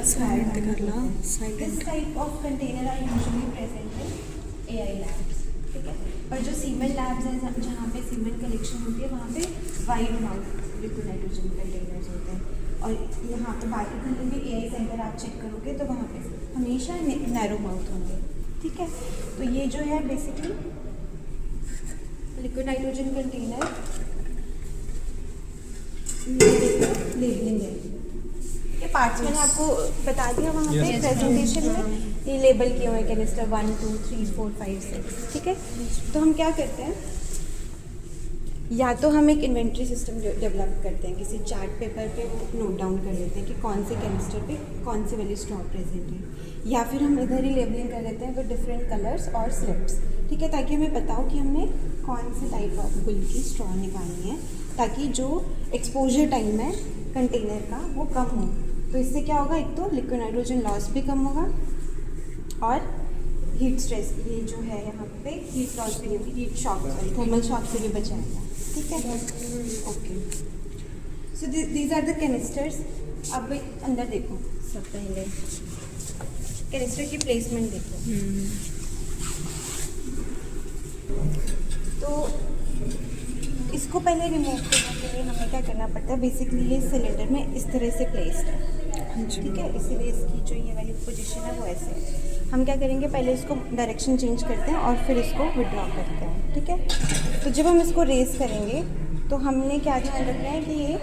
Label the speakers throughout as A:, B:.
A: Side करना
B: This type of container are usually present in AI labs, ठीक है। और जो सीमेंट लैब्स हैं जहाँ पे सीमेंट कलेक्शन होती है वहाँ पे wide mouth liquid nitrogen containers होते हैं। और यहाँ तो बाकी कहीं भी AI सेंटर आप चेक करोगे तो वहाँ पे हमेशा नैरो माउथ होंगे, ठीक है। तो ये जो है basically liquid nitrogen container labelling है। ये पार्ट्स मैंने आपको बता दिया वहाँ पे प्रेजेंटेशन में, ये लेबल किए हुए कैनिस्टर 1 2 3 4 5 6, ठीक है। तो हम क्या करते हैं, या तो हम एक इन्वेंट्री सिस्टम डेवलप करते हैं, किसी चार्ट पेपर पे वो नोट डाउन कर लेते हैं कि कौन से कैनिस्टर पे कौन से वाली स्ट्रॉ प्रेजेंट है, या फिर हम इधर ही लेबलिंग कर लेते हैं विद डिफरेंट कलर्स और स्लिप्स, ठीक है, ताकि हमें पता हो कि हमने कौन से टाइप ऑफ गुल की स्ट्रॉ निकालनी है, ताकि जो एक्सपोजर टाइम है कंटेनर का वो कम हो। तो इससे क्या होगा, एक तो लिक्विड नाइट्रोजन लॉस भी कम होगा और हीट स्ट्रेस, ये जो है यहाँ पे हीट लॉस भी नहीं होगी, हीट शॉक थर्मल शॉक से भी बचाएगा, ठीक है। Okay, so these are the canisters. अब अंदर देखो, सब पहले कैनिस्टर की प्लेसमेंट देखो। तो इसको पहले रिमूव करने के लिए हमें क्या करना पड़ता है, बेसिकली ये सिलेंडर में इस तरह से प्लेस्ड है, ठीक है, इसीलिए इसकी जो ये वाली पोजीशन है वो ऐसे है। हम क्या करेंगे, पहले इसको डायरेक्शन चेंज करते हैं और फिर इसको विड्रॉ करते हैं, ठीक है। तो जब हम इसको रेस करेंगे तो हमने क्या ध्यान रखना है कि ये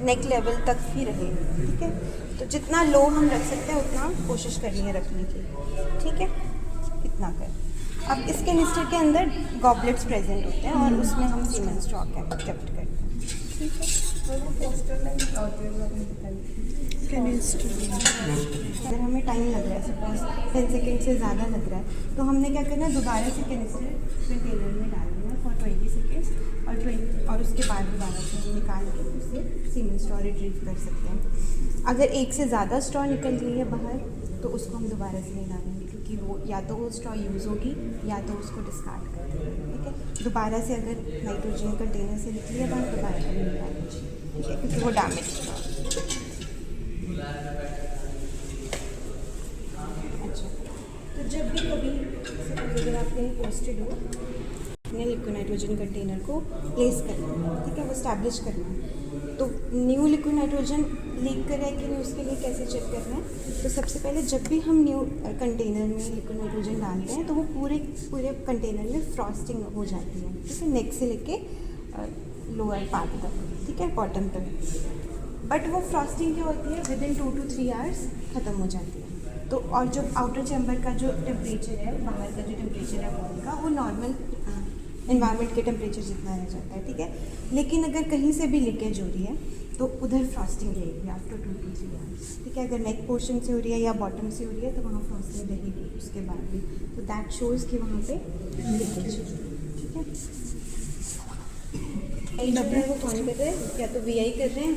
B: नेक लेवल तक ही रहे, ठीक है। तो जितना लो हम रख सकते हैं उतना कोशिश करनी है रखने की, ठीक है, इतना कर। अब इस कैनिस्टर के अंदर गॉबलेट्स प्रेजेंट होते हैं और उसमें हम सीमेंट स्ट्रॉ केप्ट करते हैं, ठीक है। अगर हमें टाइम लग रहा है, सपोज 10 सेकेंड से ज़्यादा लग रहा है, तो हमने क्या करना है, दोबारा से कैनिस्टर कंटेनर में डाल देना फॉर 20 सेकेंड्स और उसके बाद दोबारा से निकाल के उससे सीमेंट स्ट्रॉ रिट्रीव कर सकते हैं। अगर एक से ज़्यादा स्ट्रॉ निकल गई है बाहर तो उसको हम दोबारा से नहीं डालेंगे, क्योंकि वो या तो वो स्ट्रॉ यूज़ होगी या तो उसको डिस्कार्ड कर देंगे, ठीक है। दोबारा से अगर नाइट्रोजन कंटेनर से निकली है बाहर, दोबारा से नहीं डालनी चाहिए, ठीक है, क्योंकि वो डैमेज स्ट्रॉ। अच्छा, तो जब भी कभी अगर आप कहीं पोस्टेड हो, अपने लिक्विड नाइट्रोजन कंटेनर को प्लेस करना है, ठीक है, वो स्टैब्लिश करना है। तो न्यू लिक्विड नाइट्रोजन लीक कर रहा है कि नहीं, उसके लिए कैसे चेक करना है। तो सबसे पहले जब भी हम न्यू कंटेनर में लिक्विड नाइट्रोजन डालते हैं तो वो पूरे कंटेनर में फ्रॉस्टिंग हो जाती है, ठीक है, नेक से लेके लोअर पार्ट तक, ठीक है, बॉटम तक। बट वो फ्रॉस्टिंग क्या होती है, विद इन 2 to 3 आवर्स ख़त्म हो जाती है। तो और जो आउटर चैम्बर का जो टेम्परेचर है, बाहर का जो टेम्परेचर है वॉल का, वो नॉर्मल एनवायरनमेंट के टेम्परेचर जितना रह जाता है, ठीक है। लेकिन अगर कहीं से भी लीकेज हो रही है तो उधर फ्रॉस्टिंग रहेगी आफ्टर 2 to 3 आवर्स, ठीक है। अगर नेक पोर्शन से हो रही है या बॉटम से हो रही है तो वहाँ फ्रॉस्टिंग रहेगी उसके बाद भी, तो दैट शोज़ कि वहाँ पे लीकेज है, ठीक है। डब्ल्यू को कौन कर रहे हैं, या तो VI कर रहे हैं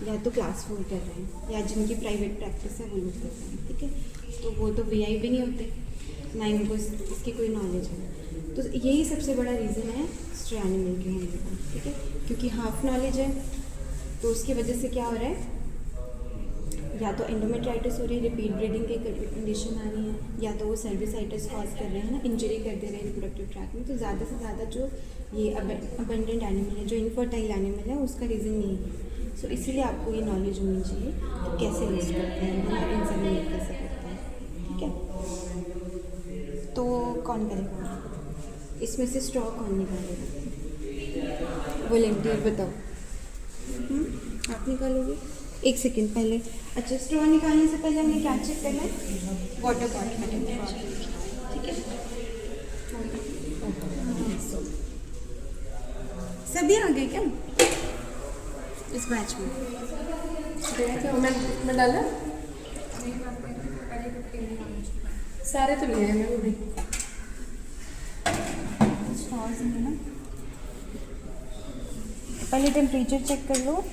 B: या तो क्लास 4 कर रहे हैं, या जिनकी प्राइवेट प्रैक्टिस है वो लोग कर रहे हैं, ठीक है। तो वो तो VI भी नहीं होते, ना ही उनको इसकी कोई नॉलेज है। तो यही सबसे बड़ा रीज़न है स्ट्रे एनिमल के होने का, ठीक है, क्योंकि हाफ नॉलेज है। तो उसकी वजह से क्या हो रहा है, या तो एंडोमेट्राइटिस हो रही है, रिपीट ब्रीडिंग की कंडीशन आ रही है, या तो वो सर्विसाइटिस कॉज कर रहे हैं ना, इंजरी कर दे रहे हैं रिप्रोडक्टिव ट्रैक में। तो ज़्यादा से ज़्यादा जो ये अबंडेंट एनिमल है, जो इनफर्टाइल एनिमल है, उसका रीज़न यही है। सो इसीलिए आपको ये नॉलेज होनी चाहिए कि कैसे यूज़ करते हैं, इंसेमिनेट कैसे करते हैं, ठीक है। तो कौन करेगा इसमें से स्ट्रॉ, कौन निकालेगा, वॉलंटियर बताओ। आप निकालोगे? 1 सेकेंड पहले। अच्छा, स्ट्रॉ निकालने से पहले हमें क्या चेक करना है, वाटर बॉटल का टेम्परेचर, ठीक है। सभी आ गए क्या इस बैच में?
A: मैं डाला सारे तो लिए हैं वो भी
B: पहले टेम्परेचर चेक कर लो।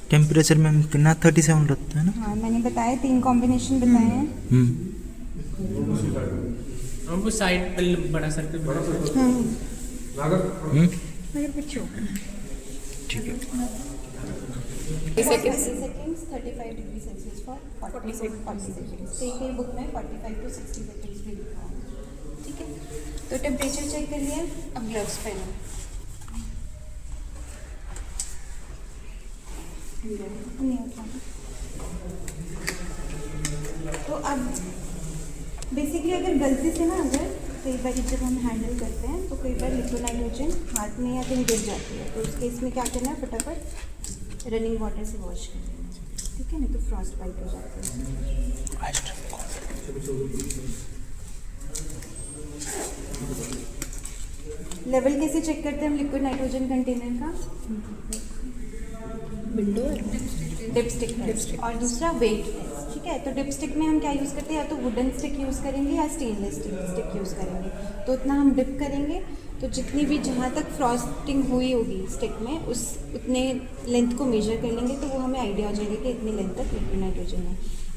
C: टेम्परेचर में कितना 37 लगता है ना?
B: हाँ, मैंने बताया 3 कॉम्बिनेशन बताए हैं।
A: वो साइड पे बड़ा सर्कल बड़ा
B: मेरे पीछे
C: ठीक है।
B: Seconds 35 degree Celsius for 40 seconds. तो एक बुक में 45 to 60 सेकेंड्स भी लिखा हुआ। ठीक है, तो टेम्परेचर चेक कर लिया। अब ग्लव्स पहनो। नहीं उठाना। तो अब बेसिकली अगर गलती से ना, अगर कई बार जब हम हैंडल करते हैं तो कई बार लिक्विड नाइट्रोजन हाथ में या कहीं गिर जाती है, तो उस केस में क्या करना है, फटाफट रनिंग वाटर से वॉश कर देना। ठीक है, नहीं तो फ्रॉस्ट बाइट हो जाती है। लेवल कैसे चेक करते हैं हम लिक्विड नाइट्रोजन कंटेनर का?
A: विंडो
B: डिपस्टिक और दूसरा वेट। ठीक है, तो डिपस्टिक में हम क्या यूज़ करते हैं, या तो वुडन स्टिक यूज़ करेंगे या स्टेनलेस स्टिक यूज़ करेंगे। तो उतना हम डिप करेंगे तो जितनी भी जहाँ तक फ्रॉस्टिंग हुई होगी स्टिक में, उस उतने लेंथ को मेजर कर लेंगे तो वो हमें आइडिया हो जाएगा कि इतनी लेंथ तक लिक्विड नाइट्रोजन है।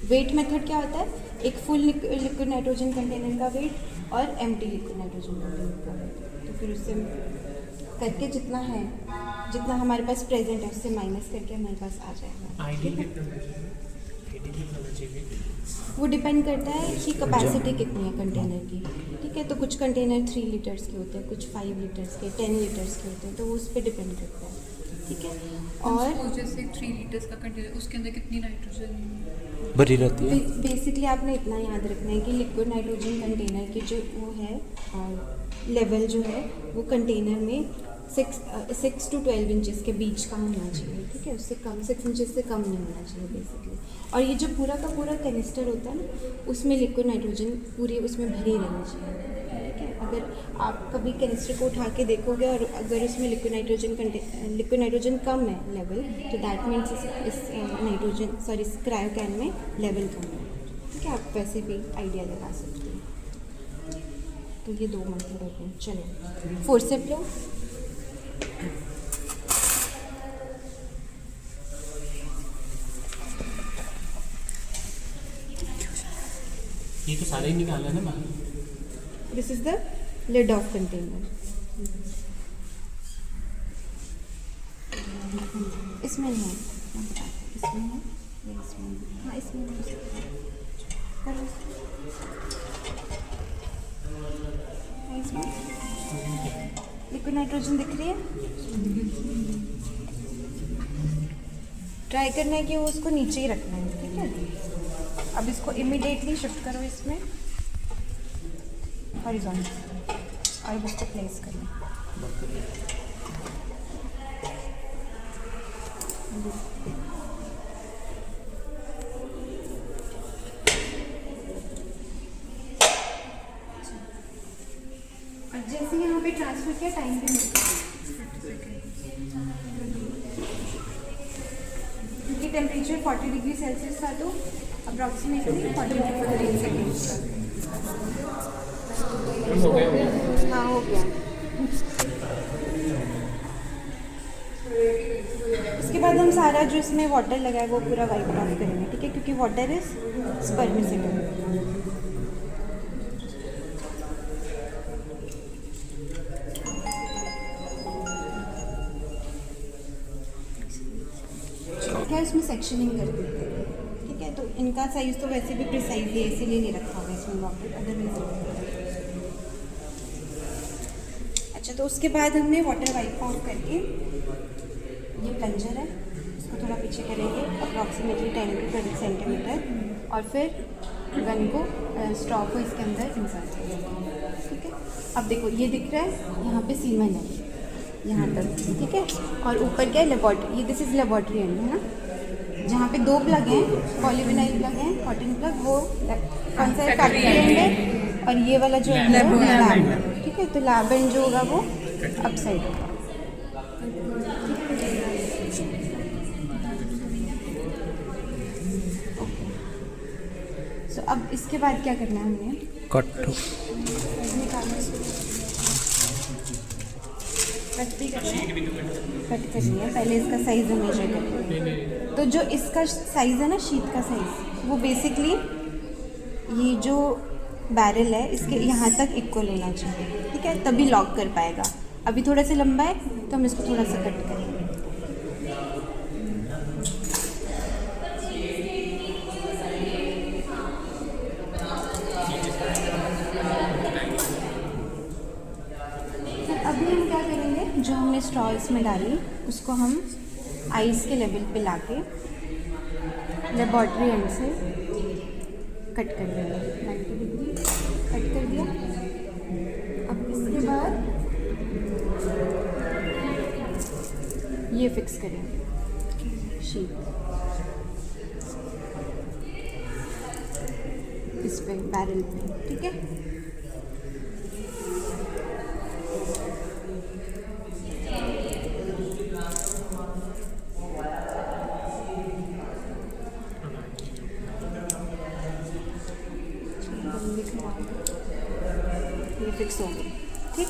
B: वेट मेथड क्या होता है, एक फुल लिक्विड नाइट्रोजन कंटेनर का वेट और एम्प्टी लिक्विड नाइट्रोजन कंटेनर का वेट। तो फिर उससे करके जितना है, जितना हमारे पास प्रेजेंट है उससे माइनस करके हमारे पास आ जाएगा। वो डिपेंड करता है कि कैपेसिटी कितनी है कंटेनर की। ठीक है, तो कुछ कंटेनर 3 लीटर्स के होते हैं, कुछ 5 लीटर्स के, 10 लीटर्स के होते हैं, तो वो उस पर डिपेंड करता है। ठीक है, और
D: जैसे 3 लीटर्स का कंटेनर, उसके अंदर कितनी नाइट्रोजन
C: भरी रहती है?
B: बेसिकली आपने इतना याद रखना है कि लिक्विड नाइट्रोजन कंटेनर की जो वो है लेवल जो है वो कंटेनर में 6 to 12 इंचेस के बीच का होना चाहिए। ठीक है, उससे कम 6 इंचेस से कम नहीं होना चाहिए बेसिकली। और ये जो पूरा का पूरा कैनिस्टर होता है ना, उसमें लिक्विड नाइट्रोजन पूरी उसमें भरी रहनी चाहिए। ठीक है, अगर आप कभी कैनिस्टर को उठा के देखोगे और अगर उसमें लिक्विड नाइट्रोजन कम है लेवल, तो दैट मीन्स इस क्रायो कैन में लेवल कम है। ठीक है, आप वैसे भी आइडिया लगा सकते हैं। तो ये 2 मेथड होते हैं। चलो फोर्सेप लो।
A: ये तो सारे ही निकाला है ना बाहर।
B: This is the lid of container. इसमें नहीं है, मैं बताती हूँ। इसमें है या इसमें है? हाँ, इसमें नहीं है। लिक्विड नाइट्रोजन दिख रही है? ट्राई करना है कि वो उसको नीचे ही रखना है। ठीक है, अब इसको इमीडिएटली शिफ्ट करो इसमें हॉरिजॉन्टल और अब इसको प्लेस करना। और जैसे यहाँ पे ट्रांसफर किया, टाइम भी मिलता है क्योंकि टेम्परेचर 40 डिग्री सेल्सियस था, तो अप्रॉक्सीमेटली 40 सेकेंड्स का। हाँ, हो गया। उसके बाद हम सारा जो इसमें वाटर लगा है वो पूरा वाइप ऑफ करेंगे। ठीक है, क्योंकि वाटर इज स्पर्मिसिबल। क्या इसमें सेक्शनिंग कर देते हैं। ठीक है, तो इनका साइज तो वैसे भी प्रिसाइज है, इसीलिए नहीं रखा हुआ इसमें वाटर, अदरवाइज। अच्छा, तो उसके बाद हमने वाटर वाइप ऑफ करके, ये प्लंजर है, इसको थोड़ा पीछे करेंगे अप्रॉक्सीमेटली 10 to 20 सेंटीमीटर, और फिर गन को स्ट्रॉ को इसके अंदर इंसर्ट करेंगे। ठीक है, अब देखो ये दिख रहा है, यहाँ पे सीमन है यहाँ तक। ठीक है, और ऊपर क्या है, लेबॉर्ट्री। ये दिस इज लेबॉर्ट्री एंड है ना, जहाँ पे 2 प्लग हैं, पॉलीविनाइल प्लग हैं, कॉटन प्लग, वो कौन सा है, फैक्ट्री एंड है, और ये वाला जो है लैब है। ठीक है, तो लैब एंड जो होगा वो अप साइड होगा। सो अब इसके बाद क्या करना है, हमने
C: कट
B: भी करना है, कट करनी है। पहले इसका साइज मेजर करेंगे। तो जो इसका साइज है ना, शीट का साइज, वो बेसिकली ये जो बैरल है इसके यहाँ तक इक्वल होना चाहिए। ठीक है, तभी लॉक कर पाएगा। अभी थोड़ा सा लंबा है तो हम इसको थोड़ा सा कट करेंगे। स्ट्रॉ इसमें डाली, उसको हम आइस के लेवल पे लाके लेबॉर्ट्री एंड से कट कर देंगे, 90 डिग्री कट कर दिया। अब इसके बाद ये फिक्स करेंगे शीट इस पे बैरल पे, ठीक है। ये फिक्स हो गई, ठीक।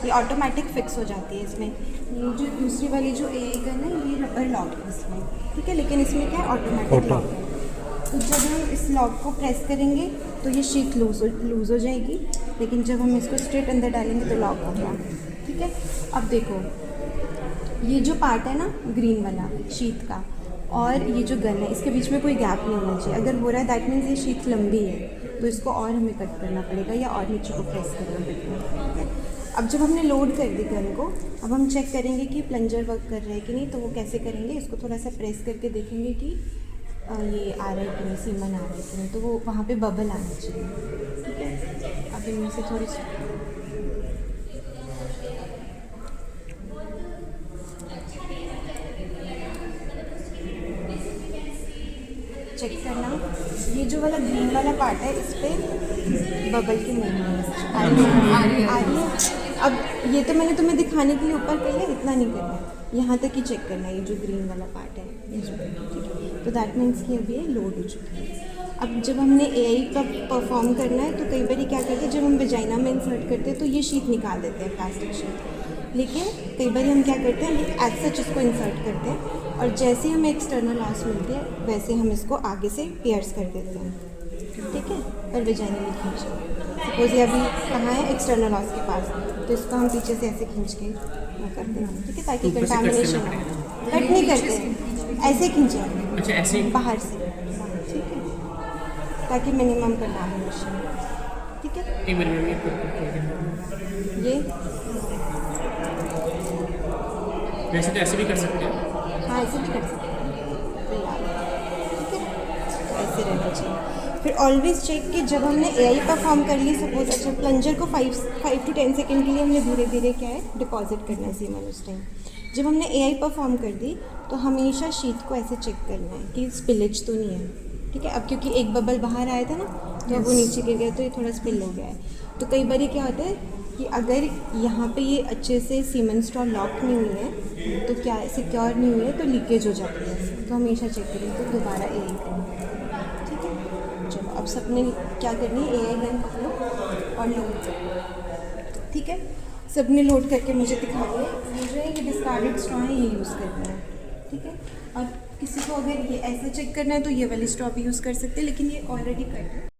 B: ये ऑटोमेटिक फिक्स हो जाती है इसमें। ये जो दूसरी वाली जो ए गन है ये रबर लॉक है इसमें, ठीक है, लेकिन इसमें क्या है ऑटोमेटिक लॉक है। तो जब हम इस लॉक को प्रेस करेंगे तो ये शीट लूज़ हो जाएगी, लेकिन जब हम इसको स्ट्रेट अंदर डालेंगे तो लॉक हो गया, ठीक है। अब देखो ये जो पार्ट है ना ग्रीन वाला शीट का और ये जो गन है इसके बीच में कोई गैप नहीं होना चाहिए। अगर हो रहा है दैट मीन्स ये शीट लंबी है, तो इसको और हमें कट करना पड़ेगा या और नीचे को प्रेस करना पड़ेगा। अब जब हमने लोड कर दी गन को, अब हम चेक करेंगे कि प्लंजर वर्क कर रहा है कि नहीं। तो वो कैसे करेंगे, इसको थोड़ा सा प्रेस करके देखेंगे कि ये आ रहा है कि नहीं, सीमन आ रहा है कि नहीं। तो वो वहाँ पे बबल आना चाहिए, ठीक है। अब इनमें से थोड़ी चेक करना, ये जो वाला ग्रीन वाला पार्ट है इस पे बबल की मूवमेंट आ रही है। अब ये तो मैंने तुम्हें दिखाने के लिए ऊपर कर लिया, इतना नहीं करना है, यहाँ तक ही चेक करना है। ये जो ग्रीन वाला पार्ट है इस पे, ठीक है। तो दैट मीन्स कि अभी ये लोड हो चुकी है। अब जब हमने एआई का परफॉर्म करना है तो कई बार क्या करते हैं, जब हम वेजाइना में इंसर्ट करते हैं तो ये शीट निकाल देते हैं, प्लास्टिक शीट। लेकिन कई बार हम क्या करते हैं, एज सच इसको इंसर्ट करते हैं और जैसे हमें एक्सटर्नल लॉस मिलती है वैसे हम इसको आगे से पियर्स कर देते हैं, ठीक है। पर वेजाइना में खींचे, सपोज ये अभी कहाँ है, एक्सटर्नल लॉस के पास, तो इसको हम पीछे से ऐसे खींच के वो करते हैं, ठीक है, ताकि कंटामिनेशन कट नहीं करते, ऐसे खींचे,
A: अच्छा ऐसे
B: बाहर से, ठीक है, ताकि मिनिमम कंटामिनेशन, ठीक है।
A: एक मिनट
B: ये
A: वैसे तो ऐसे भी कर सकते हैं।
B: हाँ ऐसे भी कर सकते हैं फिलहाल, ठीक है। ऐसे रहना चाहिए। फिर ऑलवेज चेक कि जब हमने एआई परफॉर्म कर ली, सपोज अच्छा प्लंजर को 5 to 10 सेकेंड के लिए हमने धीरे धीरे क्या है डिपॉजिट करना है सीमन। उस टाइम जब हमने एआई परफॉर्म कर दी तो हमेशा शीट को ऐसे चेक करना है कि स्पिलेज तो नहीं है, ठीक है। अब क्योंकि एक बबल बाहर आया था ना, तो वो नीचे गिर गया तो ये थोड़ा स्पिल हो गया है। तो कई बार क्या होता है कि अगर यहाँ पे ये अच्छे से सीमन स्ट्रॉ लॉक नहीं हुई है, तो क्या सिक्योर नहीं हुई है, तो लीकेज हो जाती है। तो हमेशा चेक करें, तो दोबारा एआई करें, ठीक है। चलो अब सबने क्या करनी है, एआई गन पकड़ो और लोड, ठीक है। सबने लोड करके मुझे दिखा दिया। ये जो है ये डिस्कार्डेड स्ट्रॉ है, ये यूज़ करना है, ठीक है। और किसी को अगर ये ऐसे चेक करना है तो ये वाली स्ट्रॉ भी यूज़ कर सकते हैं, लेकिन ये ऑलरेडी कट है।